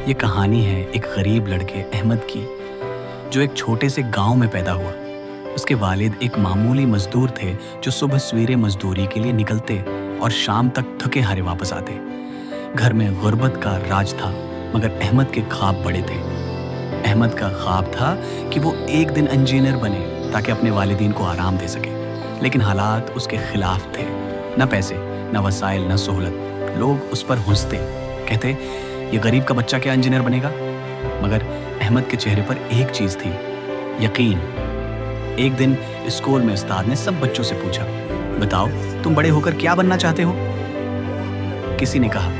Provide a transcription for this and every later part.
ये कहानी है एक गरीब लड़के अहमद की, जो एक छोटे से गांव में पैदा हुआ। उसके वालिद एक मामूली मजदूर थे जो सुबह सवेरे मजदूरी के लिए निकलते और शाम तक थके हारे वापस आते। घर में गुर्बत का राज था, मगर अहमद के ख्वाब बड़े थे। अहमद का ख्वाब था कि वो एक दिन इंजीनियर बने ताकि अपने वालिदीन को आराम दे सके, लेकिन हालात उसके खिलाफ थे। न पैसे, न वसाइल, न सहूलत। लोग उस पर हंसते, कहते ये गरीब का बच्चा क्या इंजीनियर बनेगा। मगर अहमद के चेहरे पर एक चीज थी, यकीन। एक दिन स्कूल में उस्ताद ने सब बच्चों से पूछा, बताओ तुम बड़े होकर क्या बनना चाहते हो। किसी ने कहा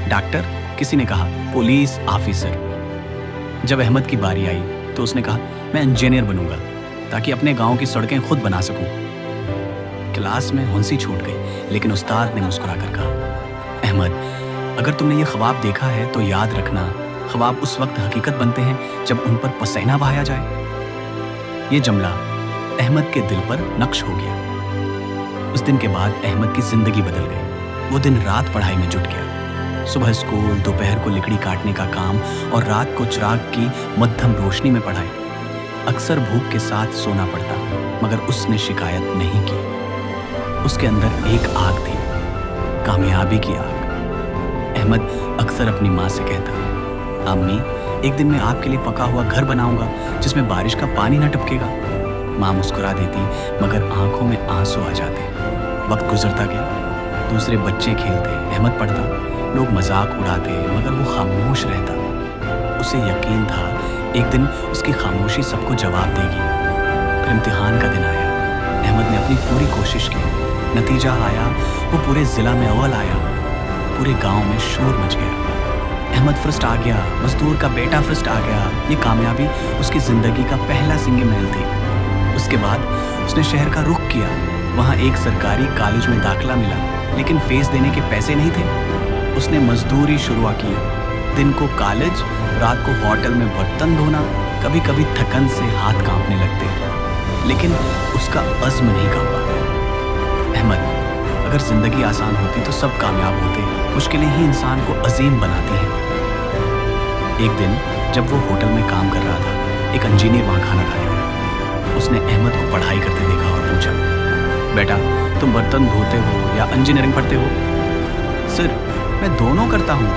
डॉक्टर, किसी ने कहा पुलिस ऑफिसर। जब अहमद की बारी आई तो उसने कहा मैं इंजीनियर बनूंगा ताकि अपने गांव की सड़कें खुद बना सकूं। क्लास में हंसी छूट गई, लेकिन उस्ताद ने मुस्कुराकर कहा, अहमद, अगर तुमने ये ख्वाब देखा है तो याद रखना, ख्वाब उस वक्त हकीकत बनते हैं जब उन पर पसीना बहाया जाए। ये जुमला अहमद के दिल पर नक्श हो गया। उस दिन के बाद अहमद की जिंदगी बदल गई। वो दिन रात पढ़ाई में जुट गया। सुबह स्कूल, दोपहर को लकड़ी काटने का काम और रात को चिराग की मध्यम रोशनी में पढ़ाई। अक्सर भूख के साथ सोना पड़ता, मगर उसने शिकायत नहीं की। उसके अंदर एक आग थी, कामयाबी की आग। अहमद अक्सर अपनी माँ से कहता, अम्मी, एक दिन मैं आपके लिए पका हुआ घर बनाऊंगा जिसमें बारिश का पानी न टपकेगा। माँ मुस्कुरा देती, मगर आंखों में आंसू आ जाते। वक्त गुजरता गया, दूसरे बच्चे खेलते, अहमद पढ़ता, लोग मजाक उड़ाते, मगर वो खामोश रहता। उसे यकीन था एक दिन उसकी खामोशी सबको जवाब देगी। फिर इम्तिहान का दिन आया। अहमद ने अपनी पूरी कोशिश की, नतीजा आया, वो पूरे जिला में अव्वल आया। पूरे गांव में शोर मच गया। अहमद फर्स्ट आ गया, मजदूर का बेटा फर्स्ट आ गया। ये कामयाबी उसकी जिंदगी का पहला सिंगे महल थी। उसके बाद उसने शहर का रुख किया। वहाँ एक सरकारी कॉलेज में दाखिला मिला, लेकिन फीस देने के पैसे नहीं थे। उसने मजदूरी शुरू की, दिन को कॉलेज, रात को होटल में बर्तन धोना। कभी कभी थकन से हाथ कांपने लगते, लेकिन उसका अज़्म नहीं कांपा। अहमद, अगर जिंदगी आसान होती तो सब कामयाब होते, मुश्किलें ही इंसान को अजीम बनाती हैं। एक दिन जब वो होटल में काम कर रहा था, एक इंजीनियर वहाँ खाना खाने आया। उसने अहमद को पढ़ाई करते देखा और पूछा, बेटा तुम बर्तन धोते हो या इंजीनियरिंग पढ़ते हो। सर, मैं दोनों करता हूँ,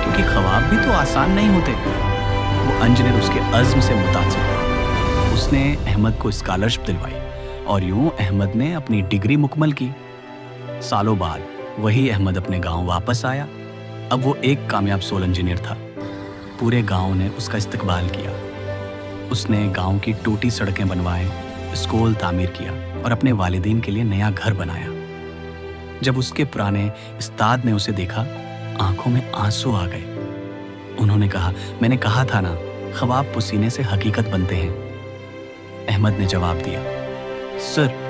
क्योंकि ख्वाब भी तो आसान नहीं होते। वो इंजीनियर उसके अज़्म से मुतासिर हुआ। उसने अहमद को स्कॉलरशिप दिलवाई और यूं अहमद ने अपनी डिग्री मुकम्मल की। सालों बाद वही अहमद अपने गांव वापस आया। अब वो एक कामयाब सोल इंजीनियर था। पूरे गांव ने उसका इस्तकबाल किया। उसने गांव की टूटी सड़कें बनवाए, स्कूल तामीर किया और अपने वालिदीन के लिए नया घर बनाया। जब उसके पुराने उस्ताद ने उसे देखा, आंखों में आंसू आ गए। उन्होंने कहा, मैंने कहा था ना, ख्वाब पसीने से हकीकत बनते हैं। अहमद ने जवाब दिया, सर,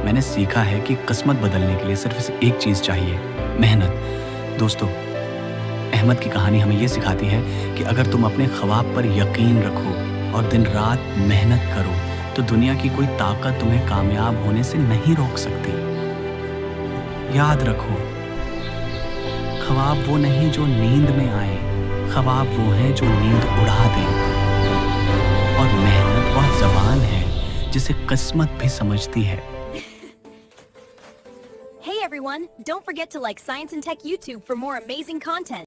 मैंने सीखा है कि किस्मत बदलने के लिए सिर्फ एक चीज चाहिए, मेहनत। दोस्तों, अहमद की कहानी हमें ये सिखाती है कि अगर तुम अपने ख्वाब पर यकीन रखो और दिन रात मेहनत करो, तो दुनिया की कोई ताकत तुम्हें कामयाब होने से नहीं रोक सकती। याद रखो, ख्वाब वो नहीं जो नींद में आए, ख्वाब वो है जो नींद उड़ा दे। और मेहनत वह ज़बान है जिसे किस्मत भी समझती है। Hey everyone, don't forget to like Science and Tech YouTube for more amazing content.